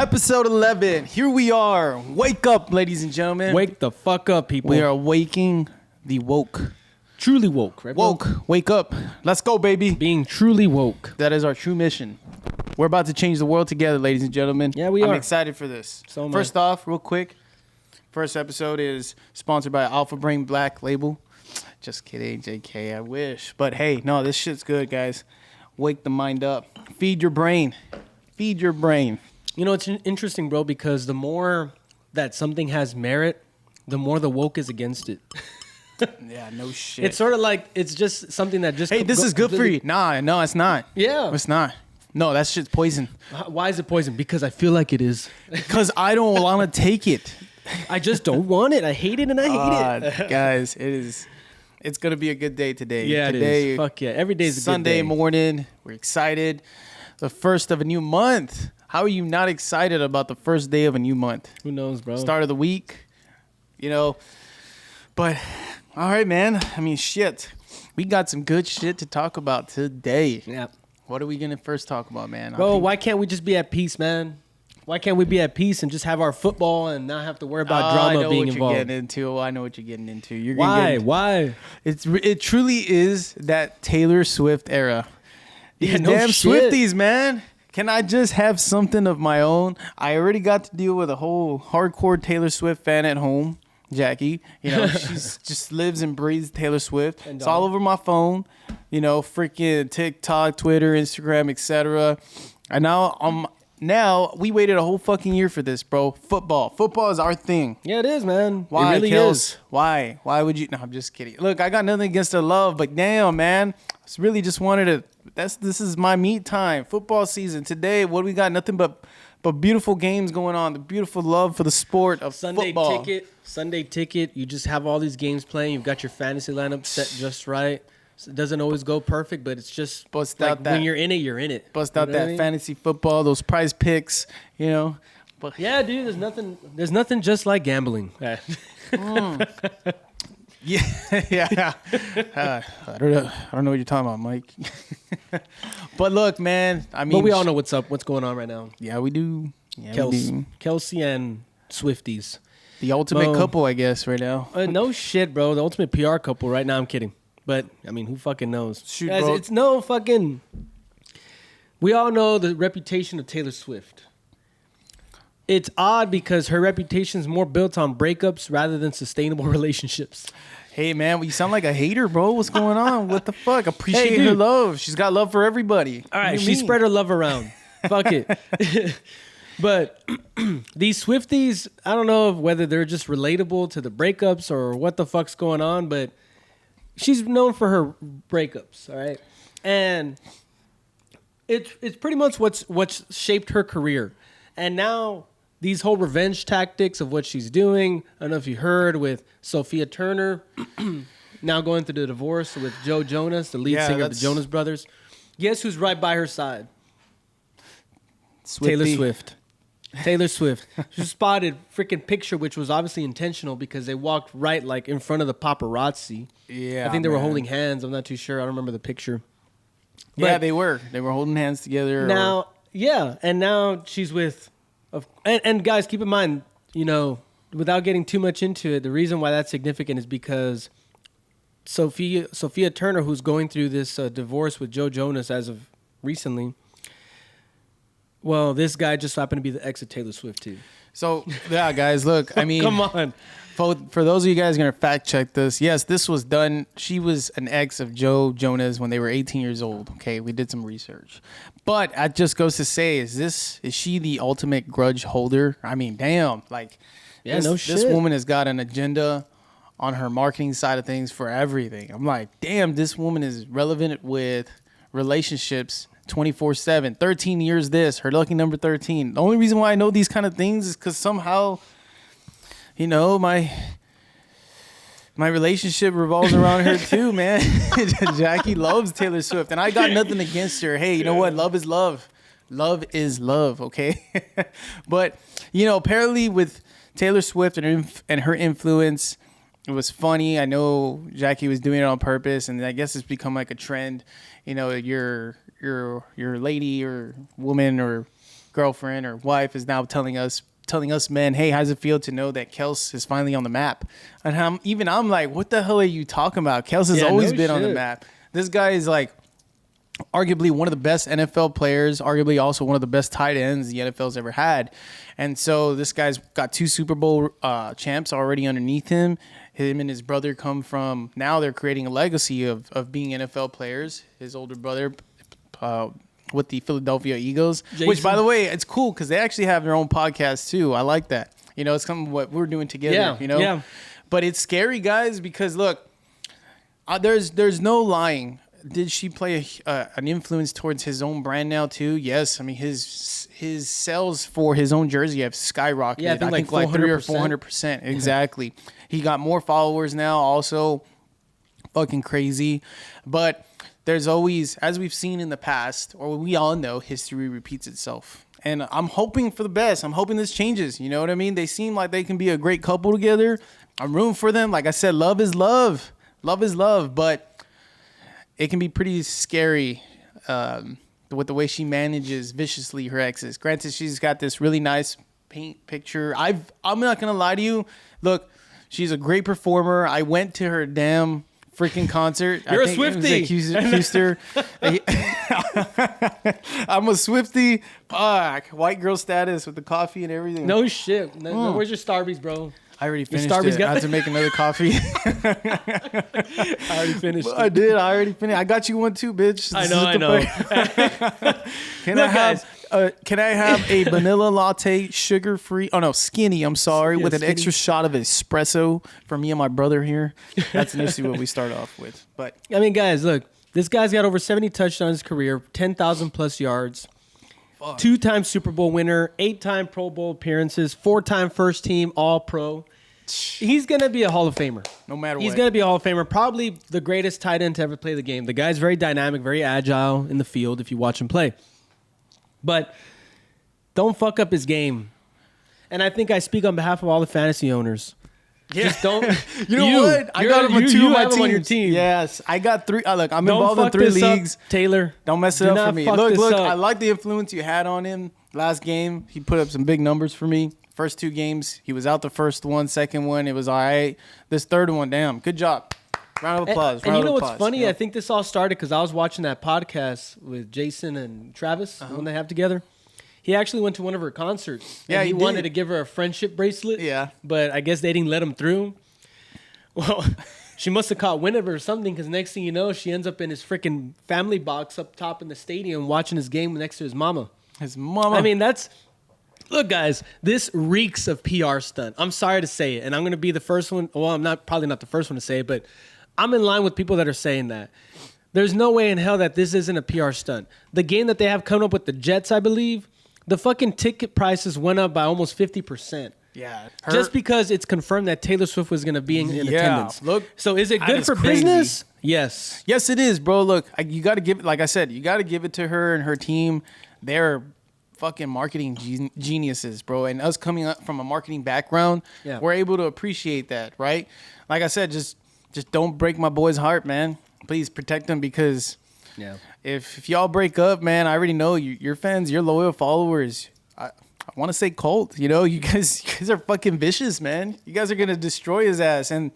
Episode 11. Here we are. Wake up, ladies and gentlemen. Wake the fuck up, people. We are waking the woke. Truly woke, right? Woke. Wake up. Let's go, baby. Being truly woke. That is our true mission. We're about to change the world together, ladies and gentlemen. Yeah, we are. I'm excited for this. So am I. First off, real quick. First episode is sponsored by Alpha Brain Black Label. Just kidding, JK. I wish. But hey, no, this shit's good, guys. Wake the mind up. Feed your brain. Feed your brain. You know, it's interesting, bro, because the more that something has merit, the more the woke is against it. Yeah, no shit. It's sort of like, it's just something that just... Hey, this is good for you. Nah, no, it's not. Yeah. It's not. No, that shit's poison. Why is it poison? Because I feel like it is. Because I don't want to take it. I just don't want it. I hate it and I hate it. Guys, it's going to be a good day today. Yeah, today, it is. Fuck yeah. Every day is a Sunday good day. morning. We're excited. The first of a new month. How are you not excited about the first day of a new month? Who knows, bro? Start of the week, you know. But, all right, man. I mean, shit. We got some good shit to talk about today. Yeah. What are we going to first talk about, man? Bro, why can't we just be at peace, man? Why can't we be at peace and just have our football and not have to worry about drama being involved? I know what you're getting into. I know what you're getting into. You're Why? Getting, Why? It truly is that Taylor Swift era. Yeah, These no damn shit. Swifties, man. Can I just have something of my own? I already got to deal with a whole hardcore Taylor Swift fan at home, Jackie. You know, she's just lives and breathes Taylor Swift. It's all over my phone. You know, freaking TikTok, Twitter, Instagram, etc. And now we waited a whole fucking year for this, bro. Football is our thing. Yeah, it is, man. Why, it really Kels? is. Why would you? No, I'm just kidding. Look, I got nothing against the love, but damn, man, I really just wanted to. This is my meat time. Football season today. What do we got? Nothing but beautiful games going on. The beautiful love for the sport of football. Sunday ticket. You just have all these games playing. You've got your fantasy lineup set just right. It doesn't always go perfect, but it's just when you're in it, you're in it. Bust out that fantasy football, those prize picks, you know. But yeah, dude, there's nothing just like gambling. Yeah. I don't know what you're talking about, Mike. But look, man, I mean, but we all know what's going on right now. Yeah, we do. Yeah, Kelce and Swifties, the ultimate couple, I guess, right now. No shit, bro. The ultimate PR couple. Right now, I'm kidding. But, I mean, who fucking knows? Shoot, guys, bro. it's no fucking... We all know the reputation of Taylor Swift. It's odd because her reputation is more built on breakups rather than sustainable relationships. Hey, man, you sound like a hater, bro. What's going on? What the fuck? Appreciate her love. She's got love for everybody. All right, she spread her love around. Fuck it. But these Swifties, I don't know whether they're just relatable to the breakups or what the fuck's going on, but... She's known for her breakups, all right? And it's pretty much what's shaped her career. And now these whole revenge tactics of what she's doing, I don't know if you heard with Sophia Turner, now going through the divorce with Joe Jonas, the lead singer of the Jonas Brothers. Guess who's right by her side? Taylor Swift. Taylor Swift. She spotted freaking picture, which was obviously intentional because they walked right like in front of the paparazzi. Yeah, I think they were holding hands. I'm not too sure. I don't remember the picture. Yeah, they were. They were holding hands together. Now, and now she's with... And guys, keep in mind, you know, without getting too much into it, the reason why that's significant is because Sophia Turner, who's going through this divorce with Joe Jonas as of recently... Well, this guy just happened to be the ex of Taylor Swift, too. So, yeah, guys, look, I mean... Come on. For those of you guys going to fact check this, yes, this was done. She was an ex of Joe Jonas when they were 18 years old. Okay, we did some research. But it just goes to say, is she the ultimate grudge holder? I mean, damn. Like, this woman has got an agenda on her marketing side of things for everything. I'm like, damn, this woman is relevant with relationships 24/7, 13 years this, her lucky number 13. The only reason why I know these kind of things is because somehow, you know, my relationship revolves around her too, man. Jackie loves Taylor Swift, and I got nothing against her. Hey, you know what? Love is love. Love is love, okay? But, you know, apparently with Taylor Swift and her influence, it was funny. I know Jackie was doing it on purpose, and I guess it's become like a trend. You know, your lady or woman or girlfriend or wife is now telling us men, hey, how's it feel to know that Kels is finally on the map? And I'm like, what the hell are you talking about? Kels has always been on the map. This guy is like arguably one of the best NFL players, arguably also one of the best tight ends the NFL's ever had. And so this guy's got 2 Super Bowl champs already underneath him. Him and his brother come from, now they're creating a legacy of being NFL players. His older brother with the Philadelphia Eagles, Jason. Which, by the way, it's cool because they actually have their own podcast too. I like that. You know, it's kind of what we're doing together, you know? Yeah. But it's scary, guys, because look, there's no lying. Did she play an influence towards his own brand now too? Yes. I mean, his sales for his own jersey have skyrocketed. Yeah, I think like 300 or 400%. Exactly. He got more followers now. Also, fucking crazy. But there's always, as we've seen in the past, or we all know, history repeats itself. And I'm hoping for the best. I'm hoping this changes. You know what I mean? They seem like they can be a great couple together. I'm rooting for them. Like I said, love is love. Love is love. But it can be pretty scary with the way she manages viciously her exes. Granted, she's got this really nice paint picture. I'm not going to lie to you. Look, she's a great performer. I went to her damn freaking concert. You're a Swiftie. I'm a Swiftie. Fuck. White girl status with the coffee and everything. No shit. No, where's your Starbucks, bro? I already finished it. I had to make another coffee. I already finished it. I did. I already finished. I got you one too, bitch. I know. Can I have a vanilla latte, sugar-free? Oh, no, skinny, I'm sorry, with an extra shot of espresso for me and my brother here. That's initially what we start off with. But I mean, guys, look. This guy's got over 70 touchdowns in his career, 10,000 plus yards. 2-time Super Bowl winner, 8-time Pro Bowl appearances, 4-time first team All-Pro. He's going to be a Hall of Famer. No matter what. He's going to be a Hall of Famer. Probably the greatest tight end to ever play the game. The guy's very dynamic, very agile in the field if you watch him play. But don't fuck up his game. And I think I speak on behalf of all the fantasy owners. Yeah. Just don't. You know what? I got him on 2 of my teams. On your team. Yes. I got 3. Look, I'm involved in 3 leagues. Up, Taylor. Don't mess it up for me. Look, I like the influence you had on him last game. He put up some big numbers for me. First 2 games, he was out the first one. Second one, it was all right. This third one, damn. Good job. Round of applause. And you know what's funny? I think this all started because I was watching that podcast with Jason and Travis when they have together. He actually went to one of her concerts. Yeah, he wanted to give her a friendship bracelet. Yeah. But I guess they didn't let him through. Well, she must have caught wind of it or something because next thing you know, she ends up in his freaking family box up top in the stadium watching his game next to his mama. His mama. I mean, that's... Look, guys, this reeks of PR stunt. I'm sorry to say it, and I'm going to be the first one. Well, I'm probably not the first one to say it, but I'm in line with people that are saying that. There's no way in hell that this isn't a PR stunt. The game that they have coming up with the Jets, I believe, the fucking ticket prices went up by almost 50%. Yeah. Just because it's confirmed that Taylor Swift was going to be in attendance. Look, so is it good for business? Yes. Yes, it is, bro. Look, you got to give it, like I said, you got to give it to her and her team. They're fucking marketing geniuses, bro. And us coming up from a marketing background, we're able to appreciate that, right? Like I said, just don't break my boy's heart, man. Please protect him because if y'all break up, man, I already know your fans, your loyal followers. I want to say cult. You know, you guys are fucking vicious, man. You guys are gonna destroy his ass. And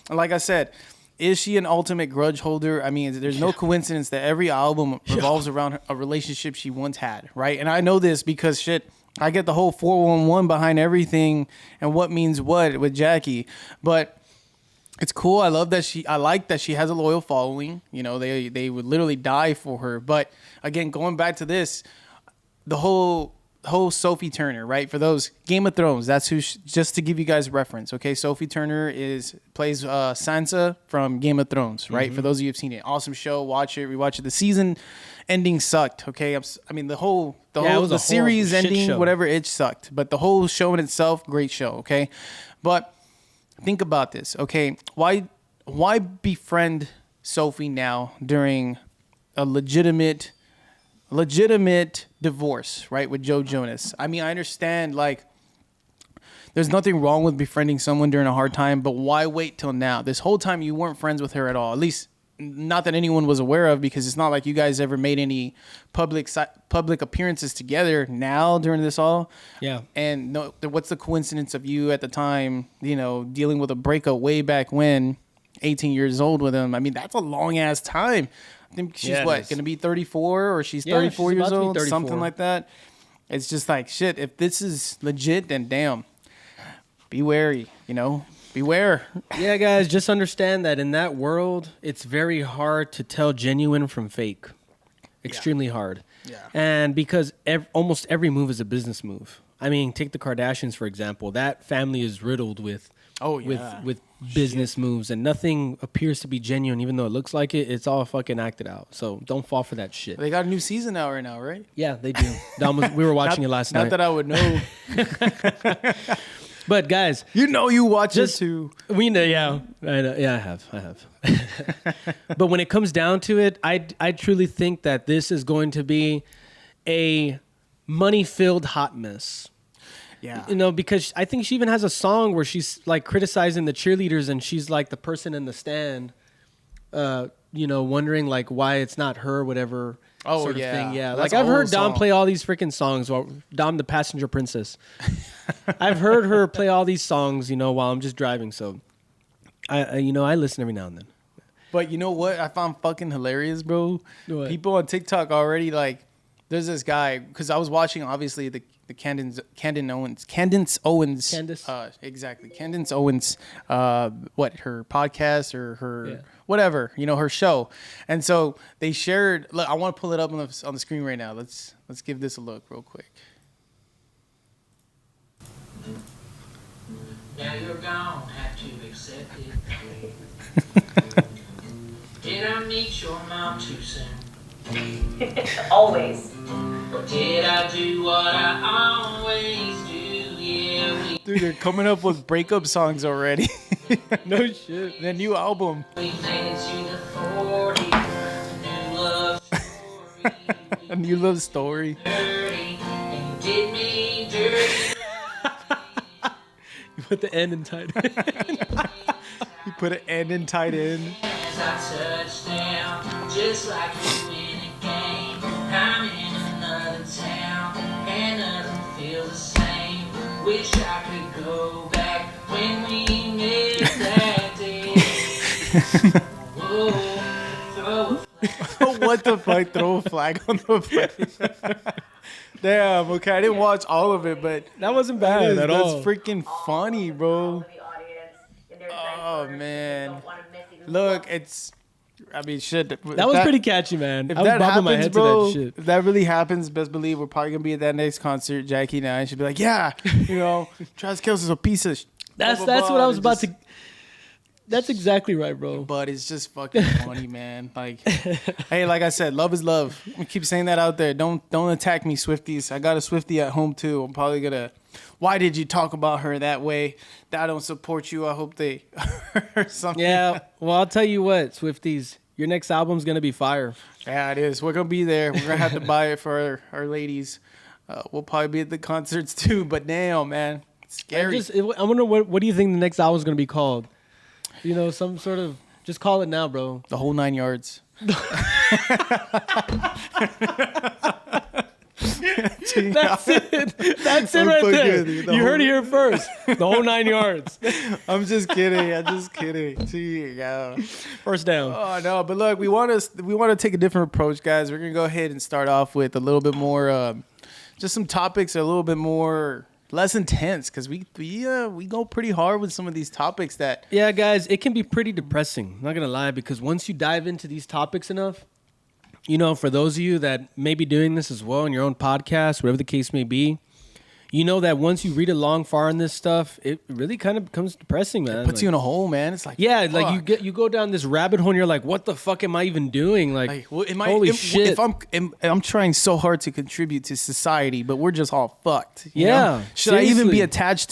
like I said, is she an ultimate grudge holder? I mean, there's no coincidence that every album revolves around a relationship she once had, right? And I know this because I get the whole 411 behind everything and what means what with Jackie. But it's cool. I like that she has a loyal following. You know, they would literally die for her. But again, going back to this, the whole Sophie Turner, right? For those Game of Thrones, that's who. Just to give you guys a reference, okay? Sophie Turner plays Sansa from Game of Thrones, right? Mm-hmm. For those of you who've seen it, awesome show. Watch it, rewatch it. The season ending sucked, okay? I mean the series ending, show. Whatever, it sucked. But the whole show in itself, great show, okay? But think about this, okay? Why befriend Sophie now during a legitimate divorce, right, with Joe Jonas? I mean, I understand, like, there's nothing wrong with befriending someone during a hard time, but why wait till now? This whole time you weren't friends with her at all, at least not that anyone was aware of, because it's not like you guys ever made any public appearances together now during this all. Yeah. And no, what's the coincidence of you at the time, you know, dealing with a breakup way back when, 18 years old with him? I mean, that's a long ass time. I think she's going to be 34, or she's 34 she's years old, 34. something like that. It's just like, shit, if this is legit, then damn, be wary, you know? Beware. Yeah, guys, just understand that in that world, it's very hard to tell genuine from fake. Extremely hard. Yeah. And because almost every move is a business move. I mean, take the Kardashians, for example. That family is riddled with business moves, and nothing appears to be genuine, even though it looks like it. It's all fucking acted out. So don't fall for that shit. They got a new season out right now, right? Yeah, they do. We were watching it last night. Not that I would know. But guys, you know, you watch it too. We know, yeah, I know, yeah, I have. But when it comes down to it, I truly think that this is going to be a money-filled hot mess. Yeah, you know, because I think she even has a song where she's like criticizing the cheerleaders, and she's like the person in the stand, you know, wondering like why it's not her, or whatever. Oh, sort of yeah. thing. Yeah. That's Like I've heard song. Dom play all these freaking songs while Dom the passenger princess. I've heard her play all these songs, you know, while I'm just driving. So I listen every now and then. But you know what I found fucking hilarious, bro? What? People on TikTok already, like, there's this guy, because I was watching obviously the Candace Owens, exactly, Candace Owens, her podcast or her whatever, you know, her show. And so they shared, look, I want to pull it up on the screen right now. Let's give this a look real quick. Now you're gone, have to accept it. Did I meet your mom too soon? Always. Or did I do what I always do? Yeah, Dude, they're coming up with breakup songs already. No shit. The new album. we made it to the 40. New love story. A new love story. Dirty, and you did me dirty. You put the N in tight. You put an N in tight end. As I touch down, just like you in a game. I'm in another town, and nothing feels the same. Wish I could go back when we met that day. Whoa, throw a flag. What the fuck? Throw a flag on the plane. Damn, okay, I didn't watch all of it, but That wasn't bad at all. that's freaking funny, bro. Oh, man. Look, shit. That was pretty catchy, man. If I was that bobbing my happens, head bro, to that shit. if that really happens, best believe we're probably gonna be at that next concert. Jackie and I should be like, yeah, you know, Travis Kelce's a piece of. That's what I was about to. That's exactly right, bro. But it's just fucking funny, man. Like, hey, like I said, love is love. I keep saying that out there. Don't attack me, Swifties. I got a Swiftie at home too. I'm probably gonna. Why did you talk about her that way? I don't support you. I hope they or something. Yeah, well, I'll tell you what, Swifties, your next album's gonna be fire. Yeah, it is. We're gonna be there. We're gonna have to buy it for our ladies. We'll probably be at the concerts too. But damn, man, it's scary. I wonder what do you think the next album's gonna be called? You know, some sort of. Just call it now, bro. The whole 9 yards. That's it. That's it right there. You heard it here first. The whole 9 yards. I'm just kidding. Gee, yeah. First down. Oh no, but look, we want to take a different approach, guys. We're gonna go ahead and start off with a little bit more, just some topics that are a little bit more less intense, because we go pretty hard with some of these topics that. Yeah, guys, it can be pretty depressing. I'm not gonna lie, because once you dive into these topics enough, you know, for those of you that may be doing this as well in your own podcast, whatever the case may be, you know that once you read along far in this stuff, it really kind of becomes depressing, man. It puts you in a hole, man. It's like, yeah, fuck. like you go down this rabbit hole and you're like, what the fuck am I even doing? Like well, holy shit. If I'm trying so hard to contribute to society, but we're just all fucked. You Yeah, know? Should I even be seriously. attached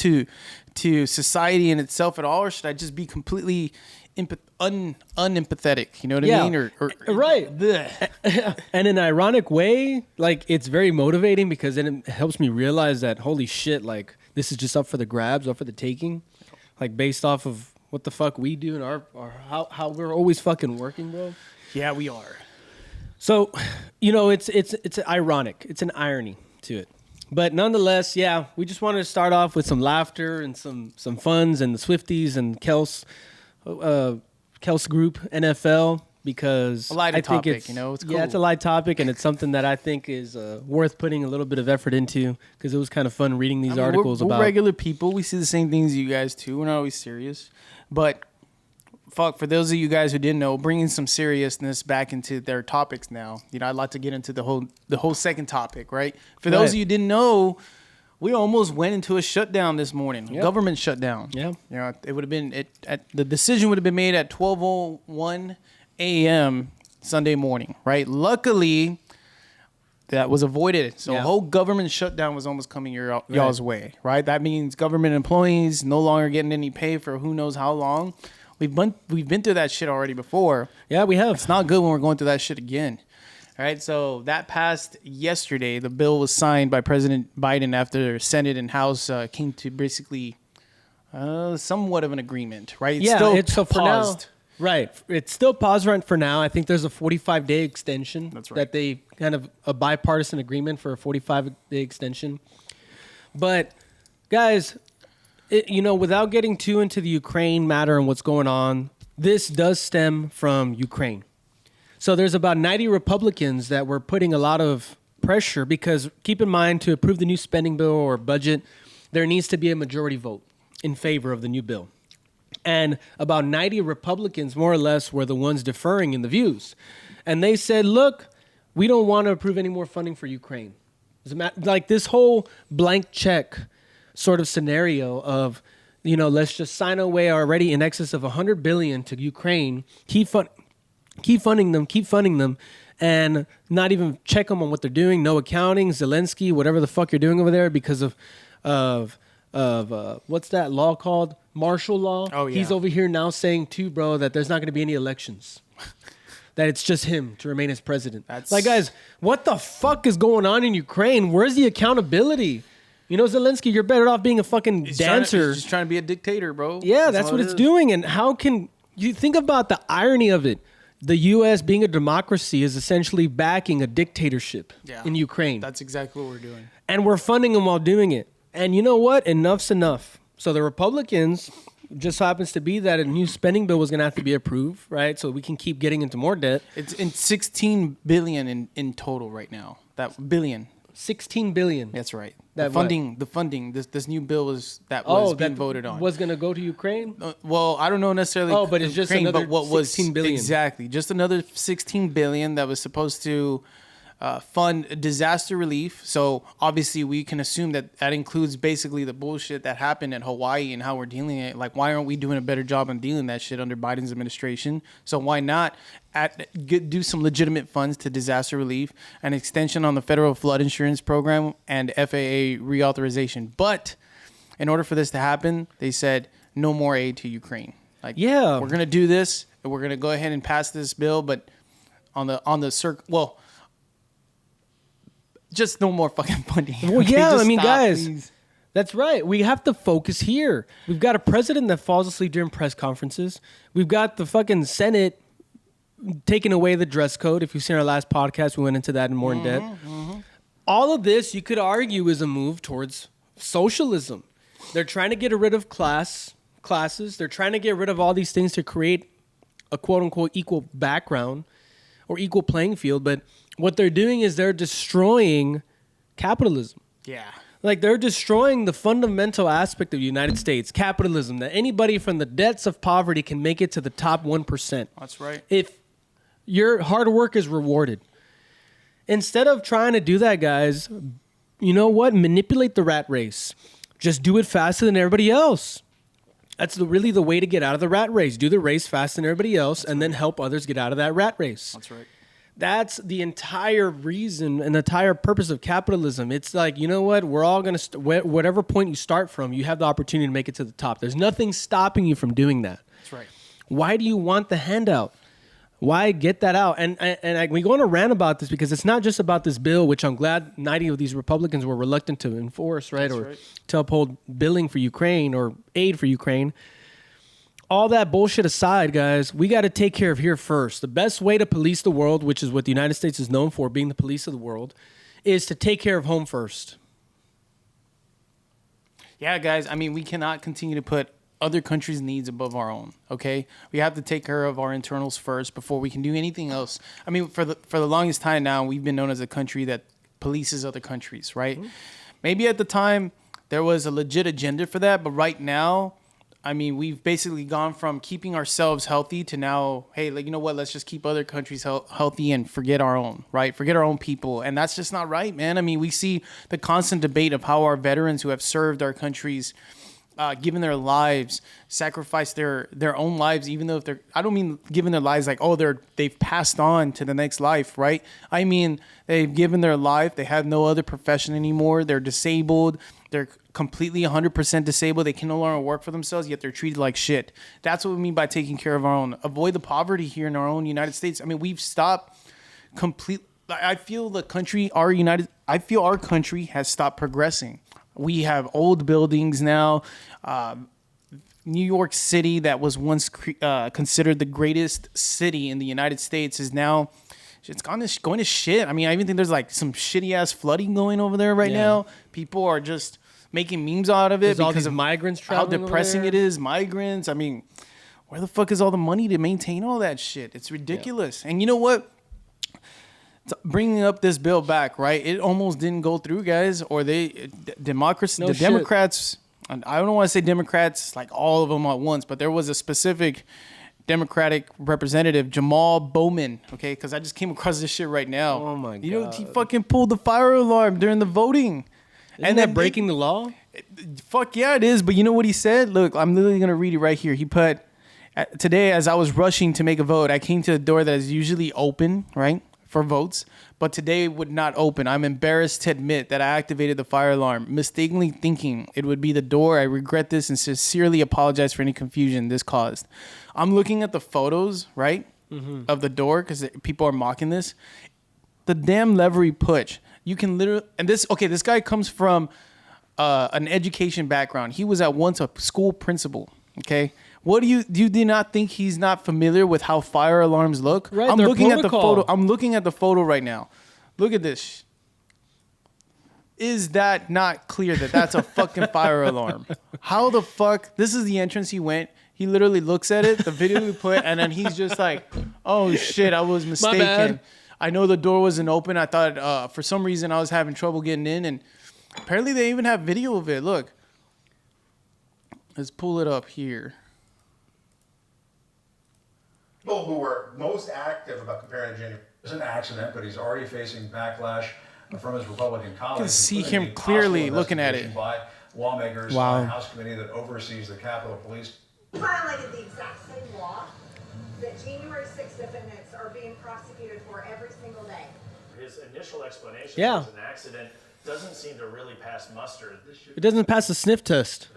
to society in itself at all, or should I just be completely unempathetic? You know what I mean? Or right. And in an ironic way, like it's very motivating, because then it helps me realize that holy shit, like this is just up for the grabs, up for the taking, like based off of what the fuck we do and our how we're always fucking working, bro. Yeah, we are. So, it's ironic. It's an irony to it. But nonetheless, yeah, we just wanted to start off with some laughter and some funs and the Swifties and Kelce group NFL because A lighter I think topic, it's it's yeah, it's a cool. light topic and it's something that I think is worth putting a little bit of effort into because it was kind of fun reading these articles we're about. regular people. We see the same things you guys too. We're not always serious, but fuck, for those of you guys who didn't know, bringing some seriousness back into their topics now. I'd like to get into the whole second topic, right? For those Right. of you who didn't know, we almost went into a shutdown this morning, Yep. government shutdown. Yeah. It would have been the decision would have been made at 12:01 a.m. Sunday morning, right? Luckily, that was avoided. So Yeah. a whole government shutdown was almost coming y'all's way, right? That means government employees no longer getting any pay for who knows how long. We've been through that shit already before. Yeah, we have. It's not good when we're going through that shit again. All right, so that passed yesterday. The bill was signed by President Biden after Senate and House came to basically somewhat of an agreement, right? It's so for now. paused. Right. It's still paused right for now. I think there's a 45-day extension. That's right. That they kind of a bipartisan agreement for a 45-day extension. But guys, without getting too into the Ukraine matter and what's going on, this does stem from Ukraine. So there's about 90 Republicans that were putting a lot of pressure because keep in mind to approve the new spending bill or budget, there needs to be a majority vote in favor of the new bill. And about 90 Republicans, more or less, were the ones deferring in the views. And they said, look, we don't want to approve any more funding for Ukraine. Like this whole blank check sort of scenario of, let's just sign away already in excess of $100 billion to Ukraine, keep funding them, and not even check them on what they're doing. No accounting, Zelensky, whatever the fuck you're doing over there because of what's that law called? Martial law. Oh, yeah. He's over here now saying too, bro, that there's not going to be any elections. That it's just him to remain as president. Like, guys, what the fuck is going on in Ukraine? Where's the accountability? Zelensky, you're better off being a fucking dancer. He's just trying to be a dictator, bro. Yeah, that's all what it it's is. doing. And how can you think about the irony of it? The U.S. being a democracy is essentially backing a dictatorship in Ukraine. That's exactly what we're doing. And we're funding them while doing it. And you know what? Enough's enough. So the Republicans just happens to be that a new spending bill was going to have to be approved, right? So we can keep getting into more debt. It's in 16 billion in total right now. That billion. 16 billion. That's right. That the funding. This new bill was being voted on. Was going to go to Ukraine? Well, I don't know necessarily. Oh, but it's just Ukraine, another but what was 16 billion. Exactly, just another 16 billion that was supposed to fund disaster relief. So obviously we can assume that includes basically the bullshit that happened in Hawaii and how we're dealing it. Like, why aren't we doing a better job on dealing that shit under Biden's administration? So why not do some legitimate funds to disaster relief, an extension on the federal flood insurance program, and FAA reauthorization? But in order for this to happen, they said no more aid to Ukraine. Like, Yeah. we're gonna do this, and we're gonna go ahead and pass this bill, but just no more fucking funding. Well, Okay, yeah, just I mean, stop, guys, please. that's right. We have to focus here. We've got a president that falls asleep during press conferences. We've got the fucking Senate taking away the dress code. If you've seen our last podcast, we went into that in more in depth. All of this, you could argue, is a move towards socialism. They're trying to get rid of classes. They're trying to get rid of all these things to create a quote-unquote equal background or equal playing field. But what they're doing is they're destroying capitalism. Yeah. Like, they're destroying the fundamental aspect of the United States, capitalism, that anybody from the depths of poverty can make it to the top 1%. That's right. If your hard work is rewarded. Instead of trying to do that, guys, you know what? Manipulate the rat race. Just do it faster than everybody else. That's really the way to get out of the rat race. Do the race faster than everybody else and then help others get out of that rat race. That's right. That's the entire reason and the entire purpose of capitalism. It's like, you know what? We're all going to, whatever point you start from, you have the opportunity to make it to the top. There's nothing stopping you from doing that. That's right. Why do you want the handout? Why get that out? And we go on a rant about this because it's not just about this bill, which I'm glad 90 of these Republicans were reluctant to enforce, right? That's Or right. to uphold billing for Ukraine or aid for Ukraine. all that bullshit aside, guys, we got to take care of here first. The best way to police the world, which is what the United States is known for, being the police of the world, is to take care of home first. Yeah, guys. I mean, we cannot continue to put other countries' needs above our own. Okay, we have to take care of our internals first before we can do anything else. I mean, for the longest time now, we've been known as a country that polices other countries, right? Mm-hmm. Maybe at the time there was a legit agenda for that, but right now, I mean, we've basically gone from keeping ourselves healthy to now, hey, like, you know what? Let's just keep other countries healthy and forget our own, right? Forget our own people. And that's just not right, man. I mean, we see the constant debate of how our veterans who have served our countries, given their lives, sacrificed their own lives, even though if they're, I don't mean giving their lives like, oh, they've passed on to the next life, right? I mean, they've given their life. They have no other profession anymore. They're disabled. They're completely 100% disabled. They can no longer work for themselves, yet they're treated like shit. That's what we mean by taking care of our own. Avoid the poverty here in our own United States. I mean, we've stopped complete. I feel our country has stopped progressing. We have old buildings now. New York City, that was once considered the greatest city in the United States, is now it's going to shit. I mean, I even think there's like some shitty ass flooding going over there right now. People are just making memes out of it because of migrants how depressing it is. Migrants. I mean, where the fuck is all the money to maintain all that shit? It's ridiculous. Yeah. And you know what? Bringing up this bill back, right? It almost didn't go through, guys. Or Democrats. I don't want to say Democrats like all of them at once, but there was a specific Democratic representative, Jamal Bowman, okay? Because I just came across this shit right now. Oh, my God. You know, he fucking pulled the fire alarm during the voting. Isn't that breaking the law? Fuck yeah, it is. But you know what he said? Look, I'm literally going to read it right here. He put, today as I was rushing to make a vote, I came to the door that is usually open, right, for votes, but today would not open. I'm embarrassed to admit that I activated the fire alarm, mistakenly thinking it would be the door. I regret this and sincerely apologize for any confusion this caused. I'm looking at the photos, right, of the door because people are mocking this. The damn lever he put. You can literally, and this guy comes from an education background. He was at once a school principal, okay? What do you not think he's not familiar with how fire alarms look? Right, I'm looking at the photo. I'm looking at the photo right now. Look at this. Is that not clear that that's a fucking fire alarm? How the fuck? This is the entrance he went. He literally looks at it, the video we put, and then he's just like, oh shit, I was mistaken. My bad. I know the door wasn't open. I thought for some reason I was having trouble getting in, and apparently they even have video of it. Look. Let's pull it up here. People who were most active about comparing January is an accident, but he's already facing backlash from his Republican colleagues. You can see him clearly looking at it. By lawmakers on the House committee that oversees the Capitol Police. He violated the exact same law that January 6th defendants are being prosecuted for every single day. His initial explanation Yeah. was an accident doesn't seem to really pass muster. It doesn't pass the sniff test.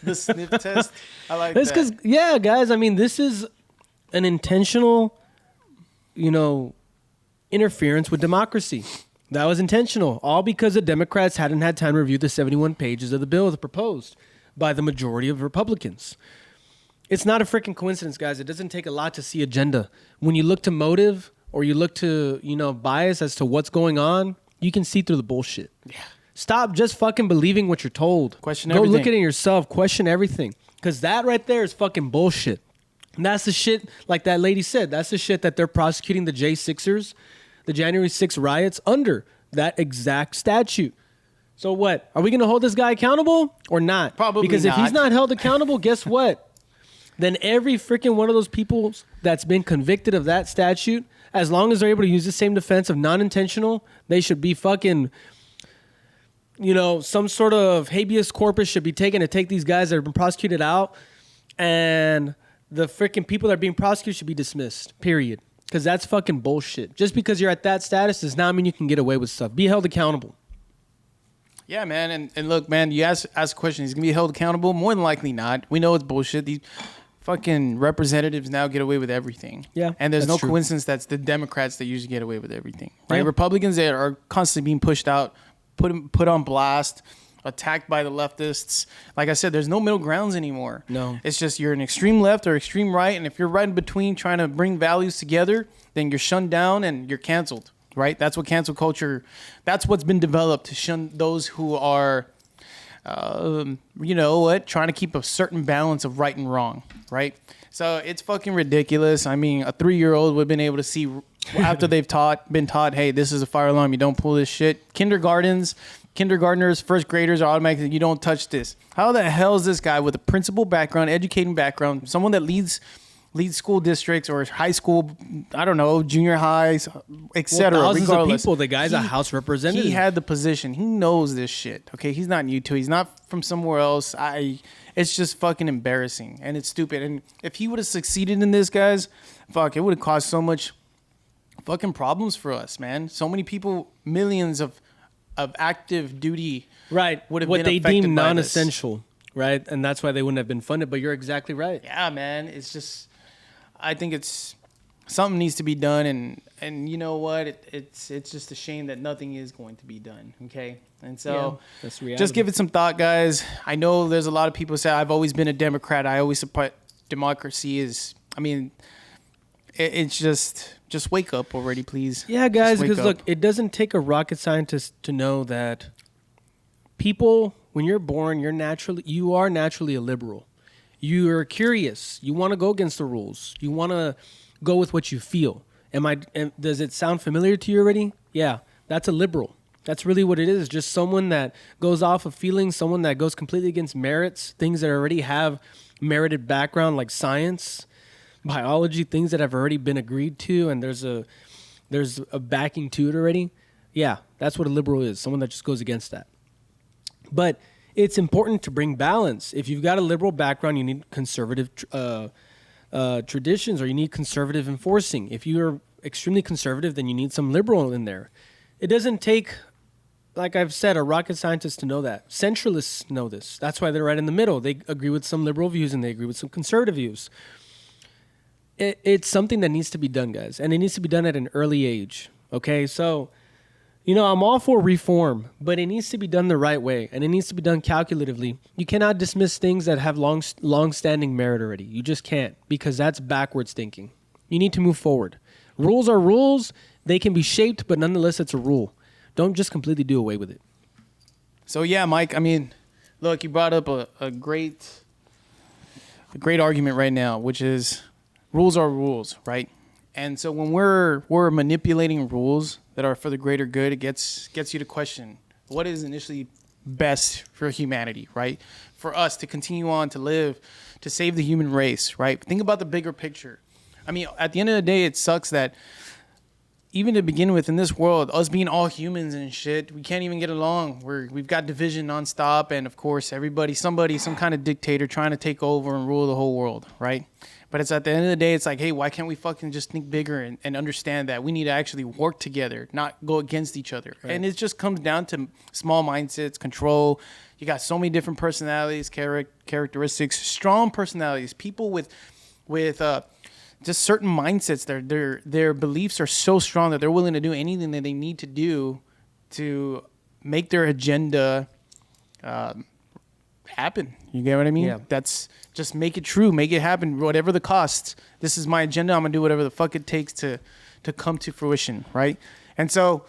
The sniff test. I like That's that. because, yeah, guys, I mean, this is an intentional, interference with democracy. That was intentional, all because the Democrats hadn't had time to review the 71 pages of the bill that proposed by the majority of Republicans. It's not a freaking coincidence, guys. It doesn't take a lot to see agenda. When you look to motive or you look to, bias as to what's going on, you can see through the bullshit. Yeah. Stop just fucking believing what you're told. Question Go everything. look at it yourself. Question everything. Because that right there is fucking bullshit. And that's the shit, like that lady said, that's the shit that they're prosecuting the J6ers, the January 6 riots, under that exact statute. So what? Are we going to hold this guy accountable or not? Probably because not. If he's not held accountable, guess what? Then every freaking one of those people that's been convicted of that statute, as long as they're able to use the same defense of non-intentional, they should be fucking, some sort of habeas corpus should be taken to take these guys that have been prosecuted out, and the freaking people that are being prosecuted should be dismissed, period. Because that's fucking bullshit. Just because you're at that status does not mean you can get away with stuff. Be held accountable. Yeah, man. And look, man, you ask a question. He's going to be held accountable? More than likely not. We know it's bullshit. These fucking representatives now get away with everything. Yeah, and there's that's no true. coincidence that's the Democrats that usually get away with everything, right? Yeah. Republicans that are constantly being pushed out, put on blast, attacked by the leftists. Like I said, there's no middle grounds anymore. No. It's just you're an extreme left or extreme right, and if you're right in between trying to bring values together, then you're shunned down and you're canceled, right? That's what cancel culture, that's what's been developed to shun those who are, you know what, trying to keep a certain balance of right and wrong, right? So it's fucking ridiculous. I mean, a 3-year-old would have been able to see after they've been taught, hey, this is a fire alarm, you don't pull this shit. Kindergartners, first graders are automatically, you don't touch this. How the hell is this guy with a principal background, educating background, someone that leads school districts or high school, I don't know, junior highs, etc. Thousands regardless, of people. The guy's a House representative. He had the position. He knows this shit. Okay, he's not new to it. He's not from somewhere else. It's just fucking embarrassing and it's stupid. And if he would have succeeded in this, guys, fuck, it would have caused so much fucking problems for us, man. So many people, millions of active duty, right? Would have what been they affected deem by non-essential, right? And that's why they wouldn't have been funded. But you're exactly right. Yeah, man. It's just, I think it's something needs to be done, and you know what? It's just a shame that nothing is going to be done. Okay, and so that's reality. just give it some thought, guys. I know there's a lot of people say I've always been a Democrat. I always support democracy. It's just wake up already, please. Yeah, guys, Just wake because up. look, it doesn't take a rocket scientist to know that people, when you're born, you are naturally a liberal. You're curious. You want to go against the rules. You want to go with what you feel. Does it sound familiar to you already? Yeah, that's a liberal. That's really what it is. Just someone that goes off of feelings, someone that goes completely against merits, things that already have merited background like science, biology, things that have already been agreed to, and there's a backing to it already. Yeah, that's what a liberal is, someone that just goes against that. But it's important to bring balance. If you've got a liberal background, you need conservative traditions, or you need conservative enforcing. If you're extremely conservative, then you need some liberal in there. It doesn't take, like I've said, a rocket scientist to know that. Centralists know this. That's why they're right in the middle. They agree with some liberal views and they agree with some conservative views. It's something that needs to be done, guys, and it needs to be done at an early age. Okay, so I'm all for reform, but it needs to be done the right way, and it needs to be done calculatively. You cannot dismiss things that have long-standing merit already. You just can't, because that's backwards thinking. You need to move forward. Rules are rules. They can be shaped, but nonetheless, it's a rule. Don't just completely do away with it. So yeah, Mike. I mean, look, you brought up a great argument right now, which is rules are rules, right? And so when we're manipulating rules that are for the greater good, it gets you to question what is initially best for humanity, right? For us to continue on to live, to save the human race, right? Think about the bigger picture. I mean, at the end of the day, it sucks that even to begin with in this world, us being all humans and shit, we can't even get along. We've got division nonstop, and of course, somebody, some kind of dictator trying to take over and rule the whole world, right? But it's at the end of the day, it's like, hey, why can't we fucking just think bigger and understand that we need to actually work together, not go against each other? Right. And it just comes down to small mindsets, control. You got so many different personalities, characteristics, strong personalities, people with just certain mindsets. Their beliefs are so strong that they're willing to do anything that they need to do to make their agenda happen. You get what I mean? Yeah. That's just make it true, make it happen, whatever the cost. This is my agenda. I'm gonna do whatever the fuck it takes to come to fruition, right? And so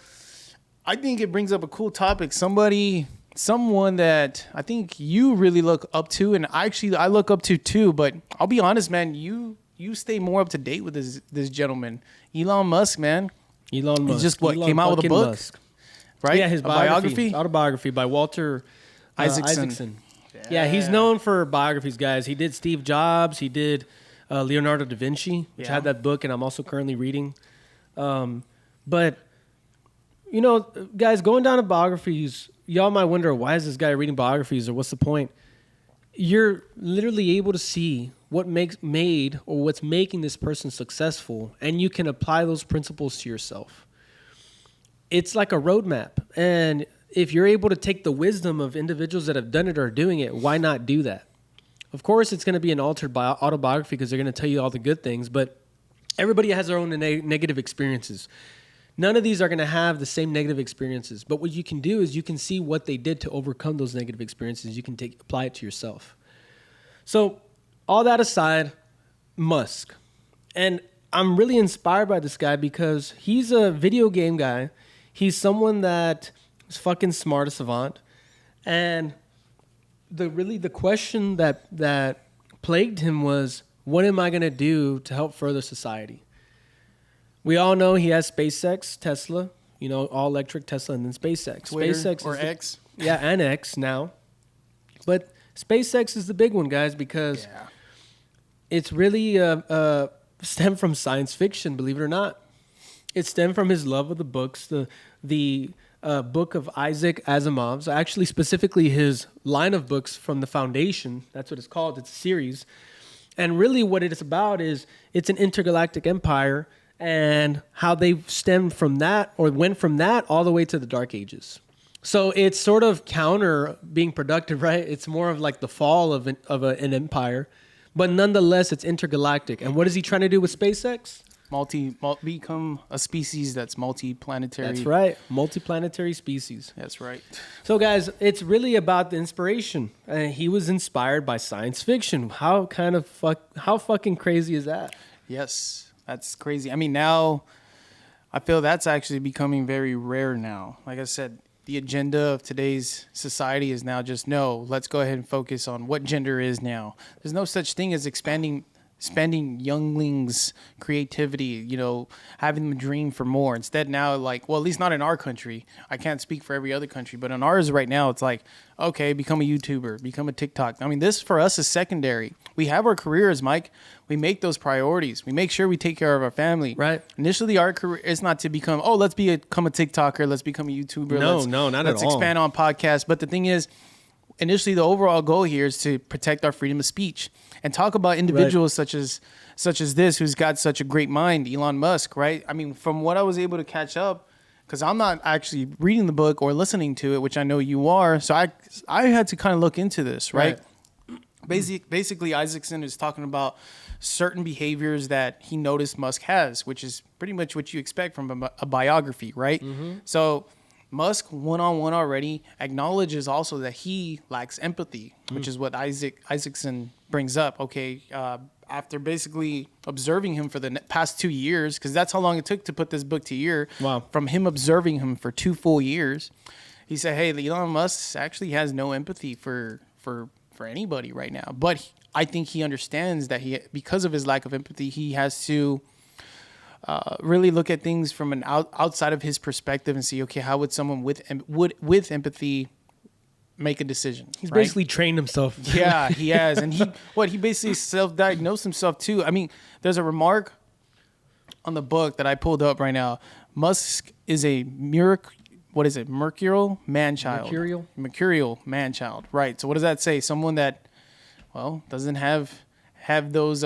I think it brings up a cool topic. Someone that I think you really look up to, and I look up to too. But I'll be honest, man, you stay more up to date with this gentleman, Elon Musk, man. Elon Musk. He just came out with a book, Musk. right? Yeah, his biography, autobiography by Walter Isaacson. Yeah, he's known for biographies, guys. He did Steve Jobs. He did Leonardo da Vinci, which had that book, and I'm also currently reading. But, guys, going down to biographies, y'all might wonder, why is this guy reading biographies, or what's the point? You're literally able to see what's making this person successful, and you can apply those principles to yourself. It's like a roadmap, and if you're able to take the wisdom of individuals that have done it or are doing it, why not do that? Of course, it's going to be an altered autobiography because they're going to tell you all the good things, but everybody has their own negative experiences. None of these are going to have the same negative experiences. But what you can do is you can see what they did to overcome those negative experiences. You can apply it to yourself. So all that aside, Musk. And I'm really inspired by this guy because he's a video game guy. He's someone that is fucking smart, a savant. And the question that plagued him was, what am I going to do to help further society? We all know he has SpaceX, Tesla, all electric Tesla, and then SpaceX. Twitter SpaceX or X. Yeah, and X now. But SpaceX is the big one, guys, because it's really stemmed from science fiction, believe it or not. It stemmed from his love of the books, the book of Isaac Asimov's, actually specifically his line of books from the Foundation. That's what it's called. It's a series. And really what it is about is it's an intergalactic empire and how they stemmed from that or went from that all the way to the Dark Ages. So it's sort of counter being productive, right? It's more of like the fall of an empire. But nonetheless, it's intergalactic. And what is he trying to do with SpaceX? Become a species that's multi-planetary. That's right. Multi-planetary species. That's right. So, guys, it's really about the inspiration. He was inspired by science fiction. How fucking crazy is that? Yes, that's crazy. I mean, now I feel that's actually becoming very rare now. Like I said, the agenda of today's society is now just, no, let's go ahead and focus on what gender is now. There's no such thing as expanding younglings' creativity, having them dream for more. Instead now, at least not in our country. I can't speak for every other country, but in ours right now, it's like, okay, become a YouTuber, become a TikTok. I mean, this for us is secondary. We have our careers, Mike. We make those priorities. We make sure we take care of our family. Right. Initially, our career is not to become, let's become a TikToker, let's become a YouTuber. No, not at all. Let's expand on podcasts. But the thing is, initially, the overall goal here is to protect our freedom of speech and talk about individuals such as this, who's got such a great mind, Elon Musk, right? I mean, from what I was able to catch up, because I'm not actually reading the book or listening to it, which I know you are, so I had to kind of look into this, right? Basically, Isaacson is talking about certain behaviors that he noticed Musk has, which is pretty much what you expect from a biography, right? Mm-hmm. So Musk, one-on-one already, acknowledges also that he lacks empathy, which is what Isaacson brings up. Okay, after basically observing him for the past 2 years, because that's how long it took to put this book to Wow. From him observing him for 2 full years, he said, hey, Elon Musk actually has no empathy for anybody right now. But I think he understands that because of his lack of empathy, he has to really look at things from an outside of his perspective and see, okay, how would someone with empathy make a decision? He's right? basically trained himself. Yeah, he has. And he basically self-diagnosed himself too. I mean, there's a remark on the book that I pulled up right now. Musk is a mercurial man-child. Mercurial man-child. Right. So what does that say? Someone that, doesn't have those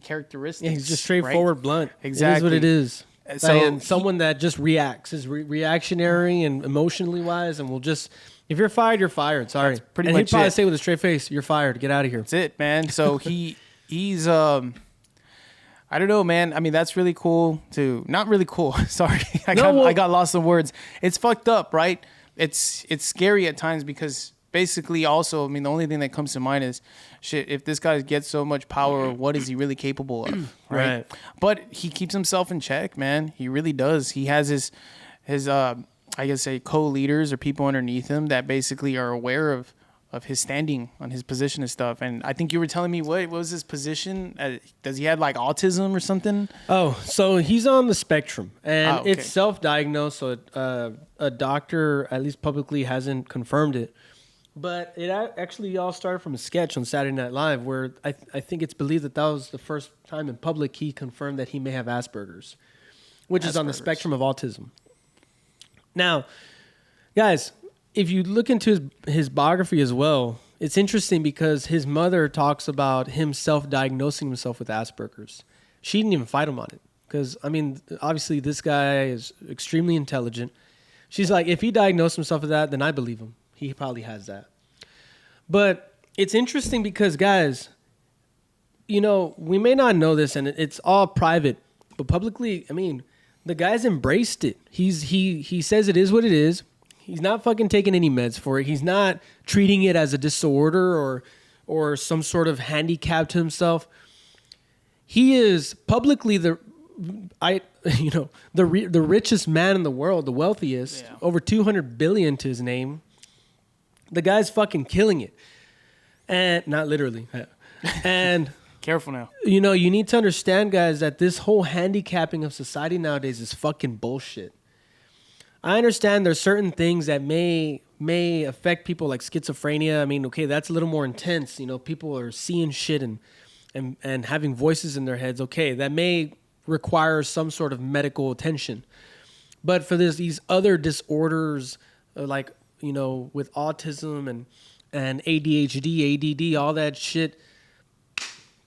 characteristics. Yeah, he's just straightforward, right? Blunt. Exactly. It is what it is. So and someone that just reacts, is reactionary and emotionally wise, and will just, if you're fired, you're fired. Sorry. That's pretty and much he'd probably it. say with a straight face, "You're fired. Get out of here." That's it, man. So he's I don't know, man. I mean, that's really cool too. Not really cool. Sorry, I got lost in words. It's fucked up, right? It's scary at times because basically, also, I mean, the only thing that comes to mind is, shit, if this guy gets so much power, what is he really capable of? Right. But he keeps himself in check, man. He really does. He has his I guess co-leaders or people underneath him that basically are aware of his standing on his position and stuff. And I think you were telling me, what was his position? Does he have autism or something? Oh, so he's on the spectrum, and okay. It's self-diagnosed. So a doctor, at least publicly, hasn't confirmed it. But it actually all started from a sketch on Saturday Night Live where I think it's believed that was the first time in public he confirmed that he may have Asperger's, which is on the spectrum of autism. Now, guys, if you look into his biography as well, it's interesting because his mother talks about him self-diagnosing himself with Asperger's. She didn't even fight him on it because, I mean, obviously this guy is extremely intelligent. She's like, if he diagnosed himself with that, then I believe him. He probably has that. But it's interesting because, guys, we may not know this and it's all private, but publicly, I mean, The guy's embraced it. He says it is what it is. He's not fucking taking any meds for it. He's not treating it as a disorder or some sort of handicap to himself. He is publicly the richest man in the world, the wealthiest, over 200 billion to his name. The guy's fucking killing it. And not literally. And Careful now. you need to understand, guys, that this whole handicapping of society nowadays is fucking bullshit. I understand there's certain things that may affect people like schizophrenia. I mean, okay, that's a little more intense. People are seeing shit and having voices in their heads. Okay, that may require some sort of medical attention. But for these other disorders, like, with autism and ADHD, ADD, all that shit,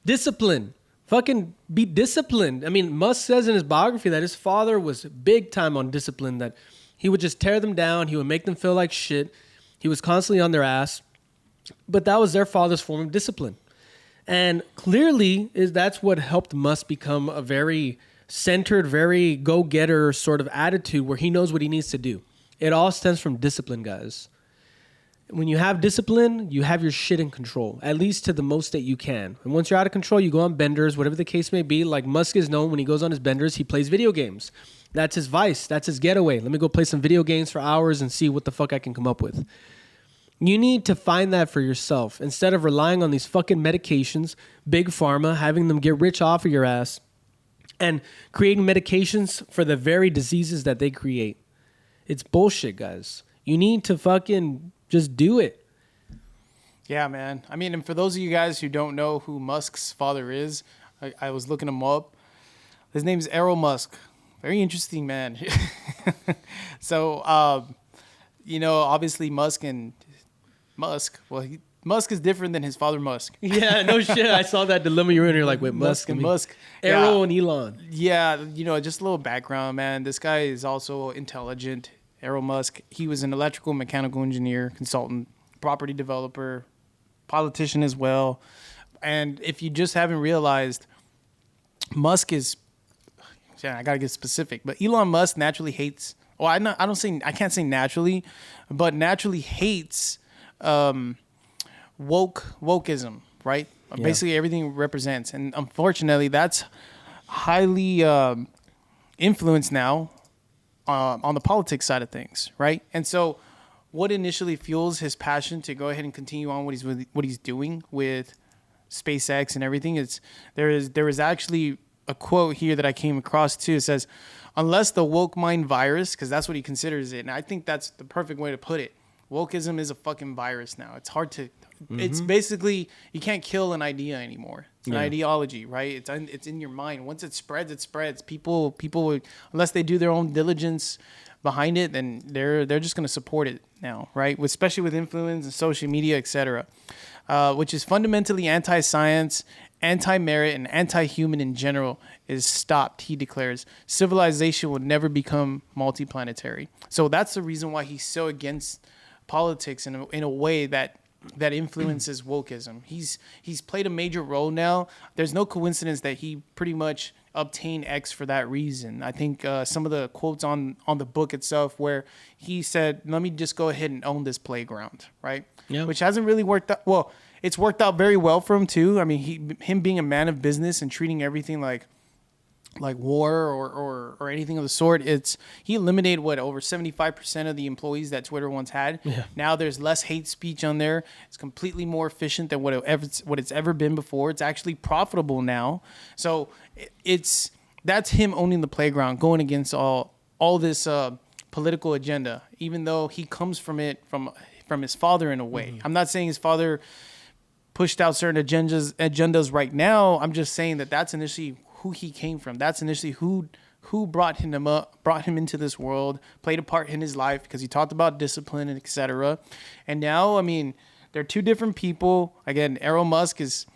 discipline. Fucking be disciplined. I mean, Musk says in his biography that his father was big time on discipline, that he would just tear them down. He would make them feel like shit. He was constantly on their ass. But that was their father's form of discipline. And clearly, that's what helped Musk become a very centered, very go-getter sort of attitude where he knows what he needs to do. It all stems from discipline, guys. When you have discipline, you have your shit in control, at least to the most that you can. And once you're out of control, you go on benders, whatever the case may be. Like Musk is known, when he goes on his benders, he plays video games. That's his vice. That's his getaway. Let me go play some video games for hours and see what the fuck I can come up with. You need to find that for yourself instead of relying on these fucking medications, big pharma, having them get rich off of your ass, and creating medications for the very diseases that they create. It's bullshit, guys. You need to fucking just do it. Yeah, man. I mean, and for those of you guys who don't know who Musk's father is, I was looking him up. His name's Elon Musk. Very interesting man. So, obviously Musk, Musk is different than his father Musk. Yeah, no shit. I saw that dilemma you were in. You're like, wait, Musk and Musk. Arrow and Elon. Yeah, just a little background, man. This guy is also intelligent. Elon Musk, he was an electrical mechanical engineer, consultant, property developer, politician as well. And if you just haven't realized, Musk is, I gotta get specific, but Elon Musk naturally hates, I can't say naturally, but naturally hates wokeism, right? Yeah. Basically everything it represents. And unfortunately, that's highly influenced now on the politics side of things, right? And so what initially fuels his passion to go ahead and continue on what he's doing with SpaceX and everything is there is actually a quote here that I came across too. It says, unless the woke mind virus, because that's what he considers it, and I think that's the perfect way to put it. Wokeism is a fucking virus now. It's hard to, it's basically, you can't kill an idea anymore. It's an ideology, right? It's in your mind. Once it spreads, it spreads. People, unless they do their own diligence behind it, then they're just going to support it now, right? Especially with influence and social media, etc., which is fundamentally anti-science, anti-merit, and anti-human in general, is stopped, he declares. Civilization will never become multiplanetary. So that's the reason why he's so against politics in a way that influences wokeism. He's played a major role now. There's no coincidence that he pretty much obtained X for that reason. I think some of the quotes on the book itself where he said, let me just go ahead and own this playground, right? Yeah. Which hasn't really worked out. Well, it's worked out very well for him too. I mean, him being a man of business and treating everything like war or anything of the sort, he eliminated over 75% of the employees that Twitter once had. Yeah. Now there's less hate speech on there. It's completely more efficient than what it's ever been before. It's actually profitable now. So that's him owning the playground, going against all this political agenda, even though he comes from his father in a way. I'm not saying his father pushed out certain agendas right now. I'm just saying that's initially who he came from. That's initially who brought him into this world, played a part in his life because he talked about discipline and etc. And now, I mean, they're two different people. Again, Elon Musk is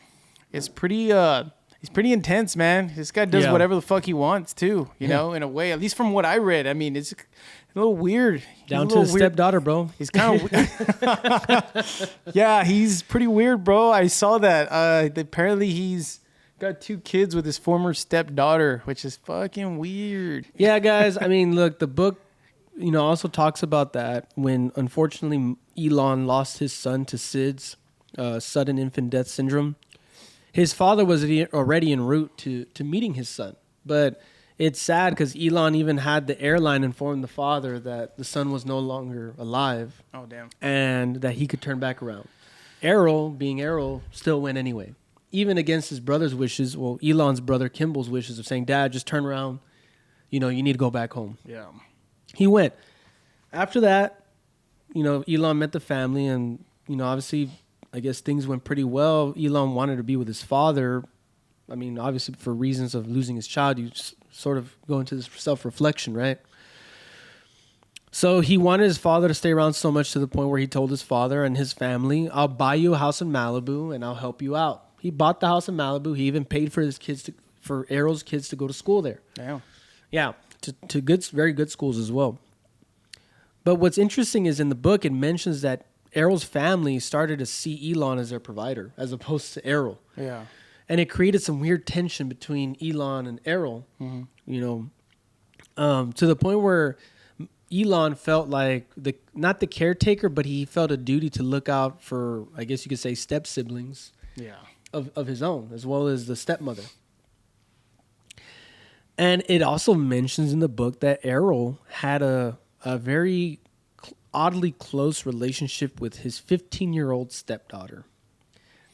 pretty he's pretty intense, man. This guy does whatever the fuck he wants too, you know, in a way. At least from what I read. I mean, it's a little weird. Down to his stepdaughter, bro. He's kind of yeah, he's pretty weird, bro. I saw that. Apparently he's Got 2 kids with his former stepdaughter, which is fucking weird. Yeah, guys. I mean, look, the book, also talks about that when unfortunately Elon lost his son to SIDS, sudden infant death syndrome. His father was already en route to meeting his son, but it's sad because Elon even had the airline inform the father that the son was no longer alive. Oh, damn. And that he could turn back around. Errol, being Errol, still went anyway. Even against his brother's wishes, well, Elon's brother Kimball's wishes of saying, Dad, just turn around. You need to go back home. Yeah. He went. After that, Elon met the family and, obviously, I guess things went pretty well. Elon wanted to be with his father. I mean, obviously, for reasons of losing his child, you sort of go into this self-reflection, right? So he wanted his father to stay around so much to the point where he told his father and his family, I'll buy you a house in Malibu and I'll help you out. He bought the house in Malibu. He even paid for for Errol's kids to go to school there. Damn. Yeah, to very good schools as well. But what's interesting is in the book, it mentions that Errol's family started to see Elon as their provider as opposed to Errol. Yeah. And it created some weird tension between Elon and Errol, to the point where Elon felt like not the caretaker, but he felt a duty to look out for, I guess you could say, step siblings of his own, as well as the stepmother. And it also mentions in the book that Errol had a very oddly close relationship with his 15-year-old stepdaughter.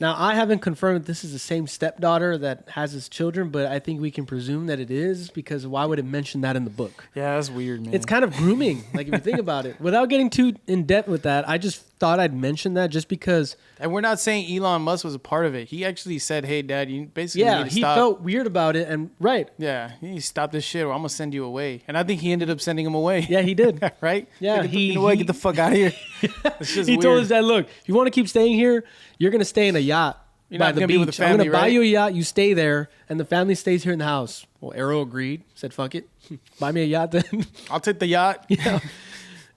Now, I haven't confirmed that this is the same stepdaughter that has his children, but I think we can presume that it is, because why would it mention that in the book? Yeah, that's weird, man. It's kind of grooming, like if you think about it. Without getting too in depth with that, I just thought I'd mention that just because. And we're not saying Elon Musk was a part of it. He actually said, hey, Dad, you basically need to he stop. felt weird about it, and right. Yeah, you need to stop this shit or I'm going to send you away. And I think he ended up sending him away. Yeah, he did. Right? Yeah, like, you know what? Get the fuck out of here. It's just He weird. told his dad, look, if you want to keep staying here, you're going to stay in a yacht. You're by not the gonna beach. be with the family, I'm going to buy right? you a yacht. You stay there, and the family stays here in the house. Well, Errol agreed. Said, fuck it. Buy me a yacht then. I'll take the yacht. Yeah.